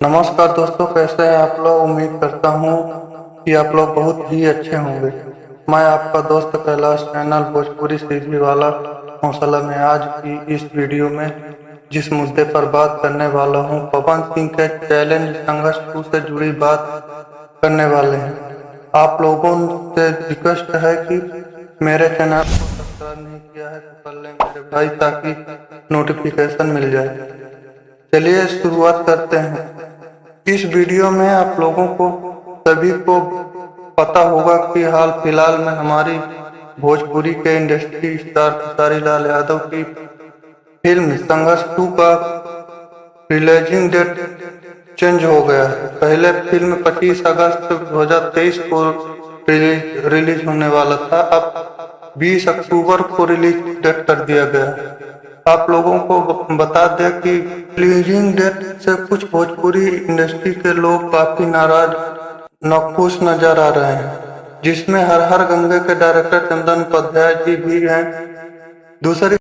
नमस्कार दोस्तों, कैसे हैं आप लोग। उम्मीद करता हूँ कि आप लोग बहुत ही अच्छे होंगे। मैं आपका दोस्त कैलाश चैनल भोजपुरी सीधी वाला हौसला में आज की इस वीडियो में जिस मुद्दे पर बात करने वाला हूँ, पवन सिंह के चैलेंज संघर्ष 2 से जुड़ी बात करने वाले हैं। आप लोगों से रिक्वेस्ट है कि मेरे चैनल को सब्सक्राइब नहीं किया है तो कर लें मेरे भाई, ताकि नोटिफिकेशन मिल जाए। चलिए शुरुआत करते हैं। इस वीडियो में आप लोगों को सभी को पता होगा कि हाल फिलहाल में हमारी भोजपुरी के इंडस्ट्री स्टार खेसारी लाल यादव की फिल्म संघर्ष 2 का रिलीजिंग डेट चेंज हो गया है। पहले फिल्म 25 अगस्त 2023 को रिलीज होने वाला था, अब 20 अक्टूबर को रिलीज डेट कर दिया गया। आप लोगों को बता दें कि रिलीजिंग डेट से कुछ भोजपुरी इंडस्ट्री के लोग काफी नाराज नाखुश नजर आ रहे हैं, जिसमें हर हर गंगे के डायरेक्टर चंदन उपाध्याय जी भी हैं। दूसरी